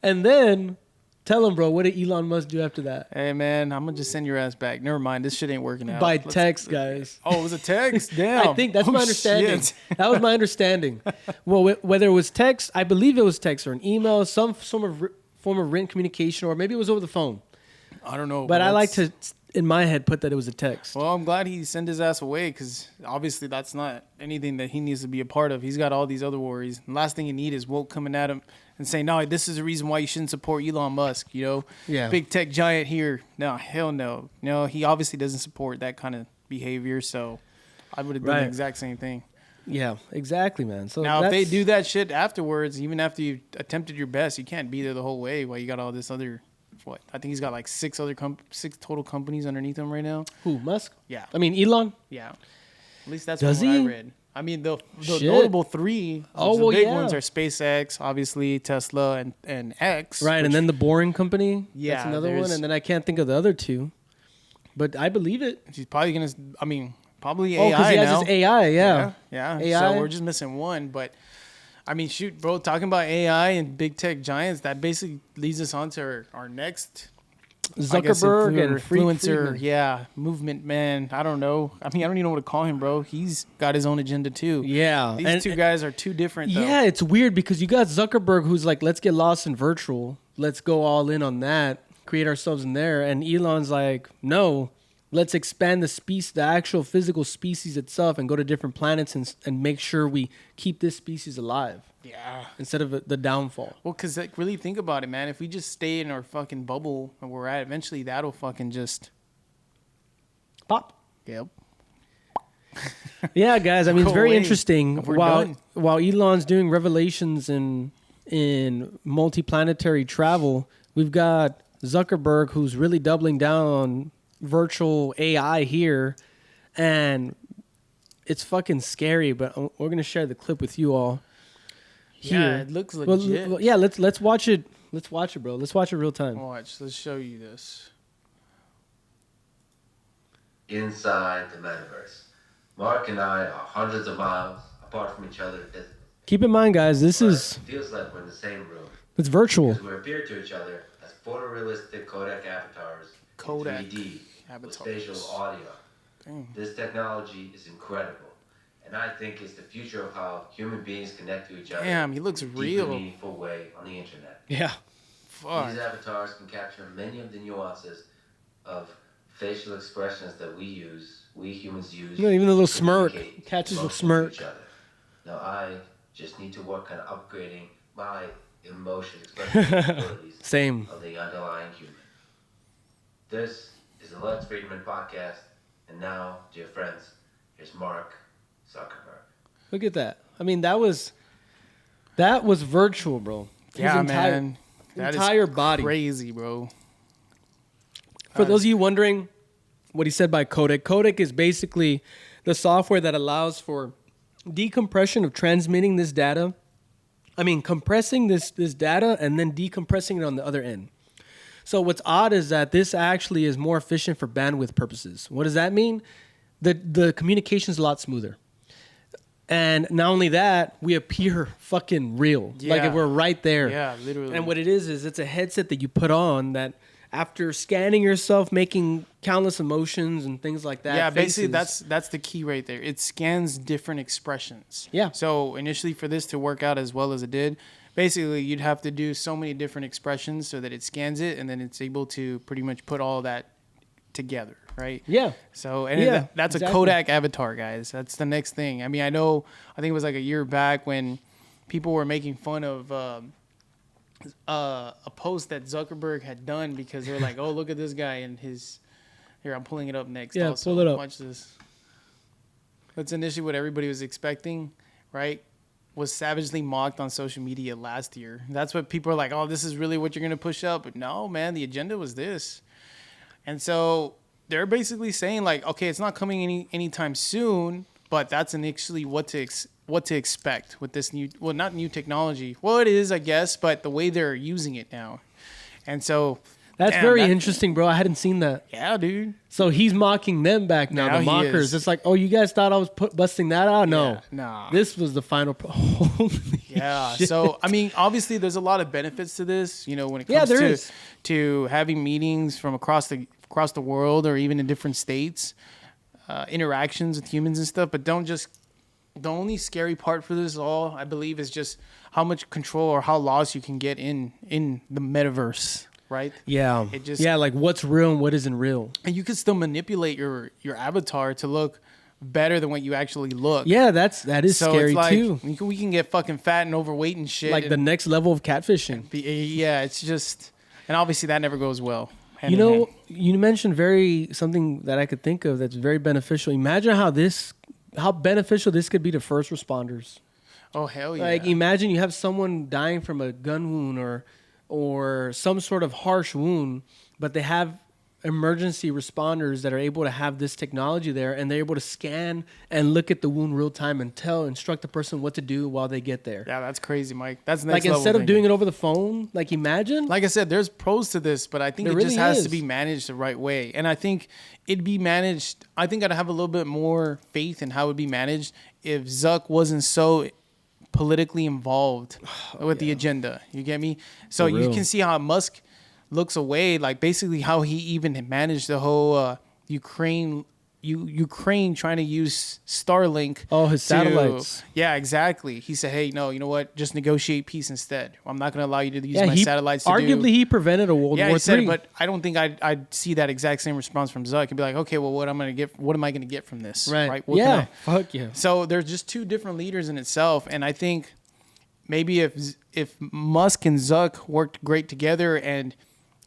And then, tell him, bro, what did Elon Musk do after that? Hey, man, I'm going to just send your ass back. Never mind. This shit ain't working out. By text, guys. Oh, it was a text? Damn. I think that's Oh, my understanding. shit. That was my understanding. Well, whether it was text, I believe it was text or an email, some form of written communication, or maybe it was over the phone. I don't know. But I like that's- to, in my head, put that it was a text. Well, I'm glad he sent his ass away because obviously that's not anything that he needs to be a part of. He's got all these other worries. The last thing you need is woke coming at him and saying, no, this is the reason why you shouldn't support Elon Musk, Yeah. Big tech giant here. No, hell no. No, he obviously doesn't support that kind of behavior, so I would have done Right. the exact same thing. Yeah, exactly, man. So Now, if they that's- do that shit afterwards, even after you attempted your best, you can't be there the whole way while you got all this other, what? I think he's got like six total companies underneath him right now. Who, Musk? Yeah. I mean, Elon? Yeah. At least that's Does what I he? read. I mean, the Shit. notable three, Oh, the well, big yeah. ones are SpaceX, obviously, Tesla, and X. Right, which- and then the Boring Company. Yeah, That's another one. there's- And then I can't think of the other two. But I believe it. he's probably going to, probably Oh, AI because he has now. his AI, yeah. Yeah. AI. So we're just missing one. But, shoot, bro, talking about AI and big tech giants, that basically leads us on to our next Zuckerberg and influencer, Friedman. movement man. I don't know. I don't even know what to call him, bro. He's got his own agenda too. Yeah. These And- two guys are too different, though. Yeah, it's weird because you got Zuckerberg who's like, let's get lost in virtual. Let's go all in on that. Create ourselves in there. And Elon's like, no, let's expand the actual physical species itself and go to different planets and make sure we keep this species alive Yeah. instead of the downfall. Well, because really think about it, man. If we just stay in our fucking bubble and we're at, eventually that'll fucking just Pop. Yep. Yeah, guys. I mean, it's Go very away. interesting. We're While done. Elon's doing revelations in multiplanetary travel, we've got Zuckerberg who's really doubling down on virtual AI here, and it's fucking scary. But we're gonna share the clip with you all. Here. Yeah, it looks legit. Well, yeah, let's watch it. Let's watch it, bro. Let's watch it real time. Watch. Let's show you this. Inside the metaverse. Mark and I are hundreds of miles apart from each other physically. Keep in mind, guys, this But is it feels like we're in the same room. it's virtual. Because we appear to each other as photorealistic Kodak avatars Kodak in 3D avatars. with spatial audio. This technology is incredible, and I think it's the future of how human beings connect to each other. Damn, he looks in a real. deeply meaningful way on the internet. Yeah. Fuck. These avatars can capture many of the nuances of facial expressions that we humans use. You know, even the little to smirk communicate catches a emotions to smirk. each other. Now I just need to work on upgrading my emotion expression capabilities Same. of the underlying human. This is the Let's Friedman podcast, and now, dear friends, here's Mark Zuckerberg. Look at that. I mean, that was virtual, bro. His Yeah, entire, man. That is entire body. crazy, bro. For those of you wondering what he said by codec, codec is basically the software that allows for decompression of transmitting this data. I mean, compressing this data and then decompressing it on the other end. So what's odd is that this actually is more efficient for bandwidth purposes. What does that mean? The communication is a lot smoother. And not only that, we appear fucking real. Like Yeah. if we're right there. Yeah, literally. And what it is it's a headset that you put on that after scanning yourself, making countless emotions and things like that. Yeah, basically faces. that's the key right there. It scans different expressions. Yeah. So initially for this to work out as well as it did, basically you'd have to do so many different expressions so that it scans it and then it's able to pretty much put all that together, right? Yeah. So and Yeah, that's exactly. a Kodak avatar, guys. That's the next thing. I mean, I think it was like a year back when people were making fun of a post that Zuckerberg had done because they're like, oh, look at this guy and his. Here, I'm pulling it up next. Yeah, also. pull it up. Watch this. That's initially what everybody was expecting, right? Was savagely mocked on social media last year. That's what people are like, oh, this is really what you're going to push up. But no, man, the agenda was this. And so they're basically saying like, okay, it's not coming anytime soon, but that's initially what to expect with this new, well, not new technology. Well, it is, I guess, but the way they're using it now. And so That's damn, very interesting, bro. I hadn't seen that. Yeah, dude. So he's mocking them back now, Now the he mockers. is. It's like, oh, you guys thought I was busting that out? No. Yeah, nah. This was the final. Holy Yeah. shit. So, I mean, obviously there's a lot of benefits to this, you know, when it Yeah, comes there is. to having meetings from across the world or even in different states, interactions with humans and stuff. But the only scary part for this all, I believe, is just how much control or how lost you can get in the metaverse, right? Yeah. It just- yeah, like what's real and what isn't real. And you can still manipulate your avatar to look better than what you actually look. Yeah, that is So scary it's like, too. we can get fucking fat and overweight and shit. Like the and next level of catfishing. yeah, it's just, and obviously that never goes well. hand You in know, hand. you mentioned something that I could think of that's very beneficial. Imagine how beneficial this could be to first responders. Oh hell yeah! Like imagine you have someone dying from a gun wound or some sort of harsh wound, but they have emergency responders that are able to have this technology there, and they're able to scan and look at the wound real time and instruct the person what to do while they get there. Yeah, that's crazy, Mike. That's next Like level instead of thinking. doing it over the phone, like imagine. Like I said, there's pros to this, but I think There it just really has is. to be managed the right way. And I think it'd be managed. I think I'd have a little bit more faith in how it would be managed if Zuck wasn't so politically involved with the agenda. You get me? So For you real. can see how Musk looks away, like basically how he even managed the whole Ukraine trying to use Starlink. Oh, his satellites. Yeah, exactly. He said, "Hey, no, you know what? Just negotiate peace instead. I'm not going to allow you to use my satellites to do." arguably he prevented a World Yeah, War he said III. it, but I don't think I'd see that exact same response from Zuck and be like, okay, well, what am I going to get from this? right. What can Yeah. I- Fuck yeah. So there's just two different leaders in itself, and I think maybe if Musk and Zuck worked great together, and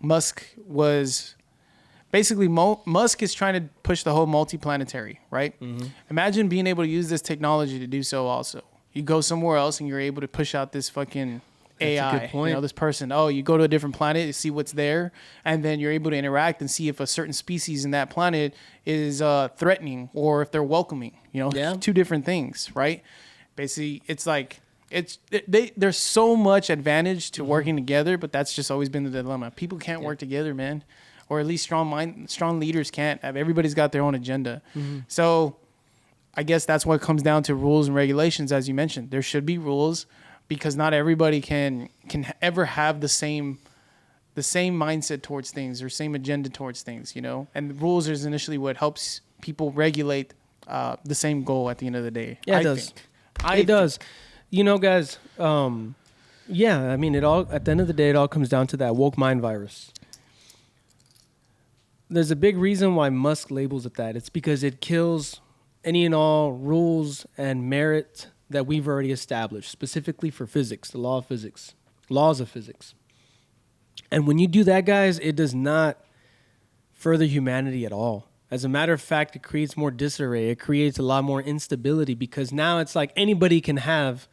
Musk was basically Musk is trying to push the whole multiplanetary, right? Mm-hmm. Imagine being able to use this technology to do so. Also, you go somewhere else and you're able to push out this fucking AI. a good point. You know, this person. Oh, you go to a different planet, you see what's there, and then you're able to interact and see if a certain species in that planet is threatening or if they're welcoming. You know, Yeah. two different things, right? Basically, it's like there's so much advantage to working together, but that's just always been the dilemma. People can't work together, man, or at least strong leaders can't. Everybody's got their own agenda. So I guess that's what comes down to rules and regulations, as you mentioned. There should be rules because not everybody can ever have the same the same mindset towards things or same agenda towards things, you know. And the rules is initially what helps people regulate the same goal at the end of the day. Yeah, it does. It does. You know, guys. Yeah, I mean, it all at the end of the day, it all comes down to that woke mind virus. There's a big reason why Musk labels it that. It's because it kills any and all rules and merit that we've already established, specifically for physics, the law of physics, laws of physics. And when you do that, guys, it does not further humanity at all. As a matter of fact, it creates more disarray. It creates a lot more instability because now it's like anybody can have,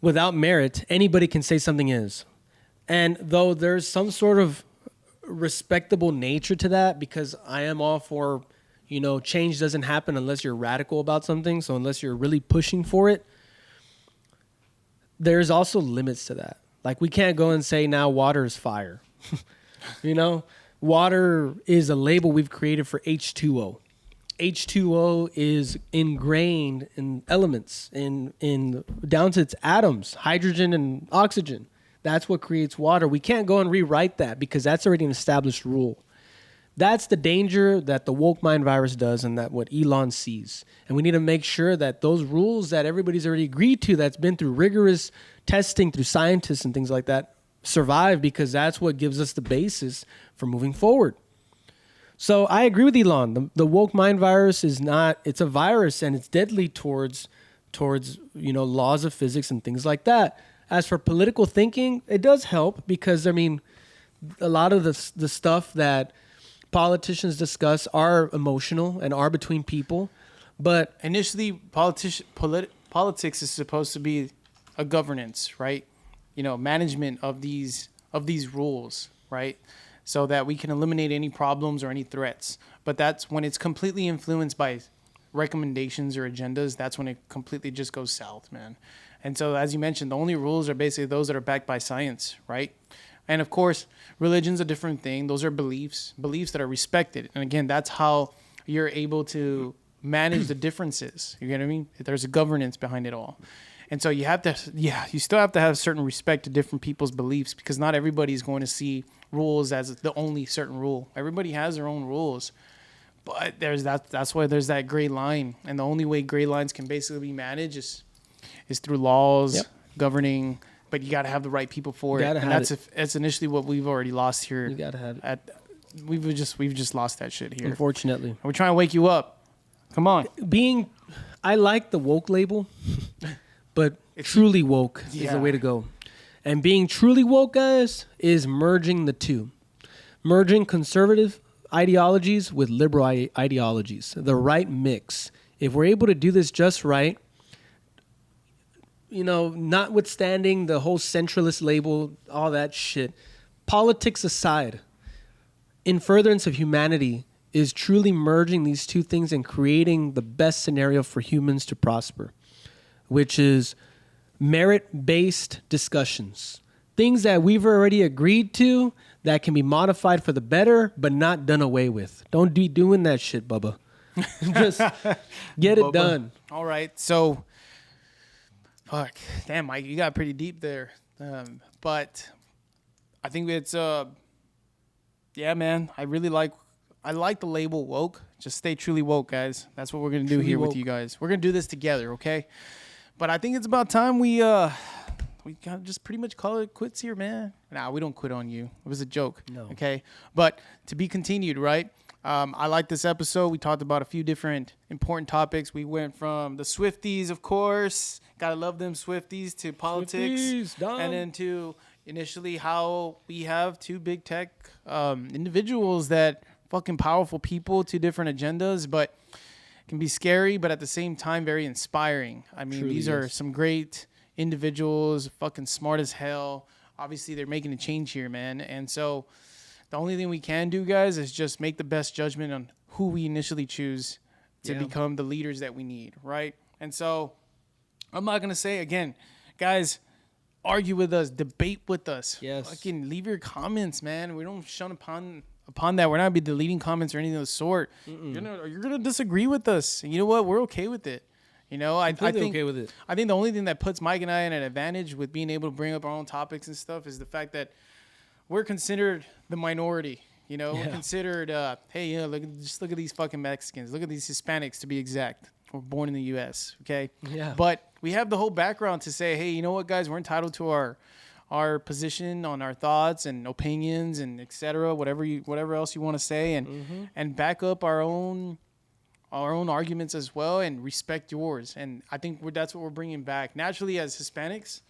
without merit, anybody can say something is. And though there's some sort of respectable nature to that, because I am all for, you know, change doesn't happen unless you're radical about something. So unless you're really pushing for it, there's also limits to that. Like we can't go and say now water is fire. You know, water is a label we've created for H2O. H2O is ingrained in elements, in down to its atoms, hydrogen and oxygen. That's what creates water. We can't go and rewrite that because that's already an established rule. That's the danger that the woke mind virus does and that what Elon sees. And we need to make sure that those rules that everybody's already agreed to, that's been through rigorous testing through scientists and things like that, survive because that's what gives us the basis for moving forward. So I agree with Elon. The woke mind virus is not, it's a virus and it's deadly towards, you know, laws of physics and things like that. As for political thinking, it does help because, I mean, a lot of the stuff that politicians discuss are emotional and are between people. But initially, politics is supposed to be a governance, right? You know, management of these rules, right? So that we can eliminate any problems or any threats. But that's when it's completely influenced by recommendations or agendas, that's when it completely just goes south, man. And so, as you mentioned, the only rules are basically those that are backed by science, right? And of course, religion's a different thing. Those are beliefs that are respected. And again, that's how you're able to manage the differences. You get what I mean? There's a governance behind it all. And so you have to, you still have to have certain respect to different people's beliefs because not everybody is going to see rules as the only certain rule. Everybody has their own rules. But that's why there's that gray line. And the only way gray lines can basically be managed is through laws, governing, but you got to have the right people for it. And that's initially what we've already lost here. You got to have it. We've just lost that shit here. Unfortunately. And we're trying to wake you up. Come on. I like the woke label, but truly woke is the way to go. And being truly woke, guys, is merging the two. Merging conservative ideologies with liberal ideologies. The right mix. If we're able to do this just right, you know, notwithstanding the whole centralist label, all that shit, politics aside, in furtherance of humanity is truly merging these two things and creating the best scenario for humans to prosper, which is merit-based discussions. Things that we've already agreed to that can be modified for the better, but not done away with. Don't be doing that shit, Bubba. Just get it done. All right, so... Fuck, damn, Mike, you got pretty deep there. But I think it's, yeah, man, I like the label woke. Just stay truly woke, guys. That's what we're going to do here with you guys. We're going to do this together, okay? But I think it's about time we got to just pretty much call it quits here, man. Nah, we don't quit on you. It was a joke. No. Okay? But to be continued, right? I like this episode. We talked about a few different important topics. We went from the Swifties, of course. Gotta love them Swifties, to politics. Swifties, and then to initially how we have two big tech individuals that fucking powerful people, two different agendas, but can be scary, but at the same time, very inspiring. I mean, Truly these are some great individuals, fucking smart as hell. Obviously, they're making a change here, man. And so the only thing we can do, guys, is just make the best judgment on who we initially choose to become the leaders that we need, right? And so I'm not going to say, again, guys, argue with us, debate with us. Yes. Fucking leave your comments, man. We don't shun upon that. We're not be deleting comments or anything of the sort. You're gonna disagree with us. And you know what? We're okay with it. You know, I think okay with it. I think the only thing that puts Mike and I in an advantage with being able to bring up our own topics and stuff is the fact that we're considered the minority. You know, we're considered, hey, you know, just look at these fucking Mexicans. Look at these Hispanics, to be exact. We're born in the U.S., okay? Yeah. But we have the whole background to say, hey, you know what, guys? We're entitled to our position on our thoughts and opinions and et cetera, whatever else you want to say, and back up our own arguments as well and respect yours. And I think that's what we're bringing back. Naturally, as Hispanics,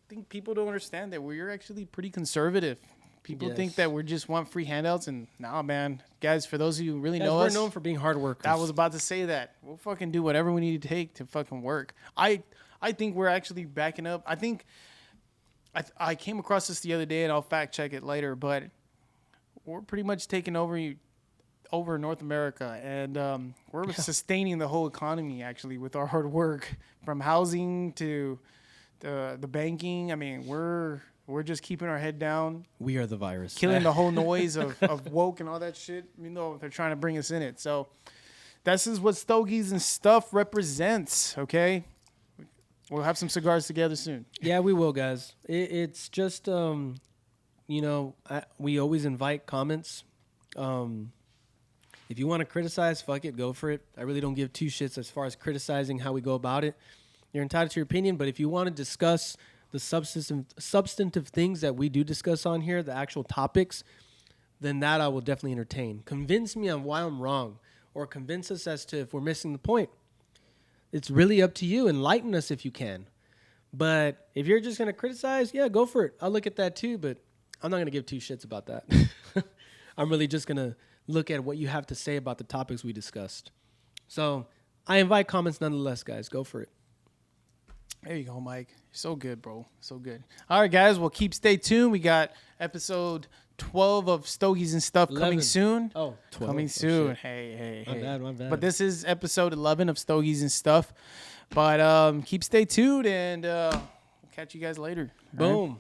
I think people don't understand that we're actually pretty conservative. People think that we just want free handouts, and nah, man. Guys, for those of you who really know us, we're known for being hard workers. I was about to say that. We'll fucking do whatever we need to take to fucking work. I think we're actually backing up. I think I came across this the other day, and I'll fact check it later, but we're pretty much taking over North America, and we're sustaining the whole economy actually with our hard work, from housing to the banking. I mean, we're just keeping our head down. We are the virus. Killing the whole noise of woke and all that shit, even though they're trying to bring us in it. So this is what Stogies and Stuff represents, okay? We'll have some cigars together soon. Yeah, we will, guys. It's just, you know, we always invite comments. If you want to criticize, fuck it, go for it. I really don't give two shits as far as criticizing how we go about it. You're entitled to your opinion, but if you want to discuss the substantive things that we do discuss on here, the actual topics, then that I will definitely entertain. Convince me on why I'm wrong, or convince us as to if we're missing the point. It's really up to you. Enlighten us if you can. But if you're just going to criticize, yeah, go for it. I'll look at that too, but I'm not going to give two shits about that. I'm really just going to look at what you have to say about the topics we discussed. So I invite comments nonetheless, guys. Go for it. There you go, Mike. You're so good, bro. So good. All right, guys. Well, stay tuned. We got episode 12 of Stogies and Stuff 11. coming soon. Oh, 12. Coming soon. Shit. Hey. My bad. But this is episode 11 of Stogies and Stuff. But stay tuned, and we'll catch you guys later. All right? Boom.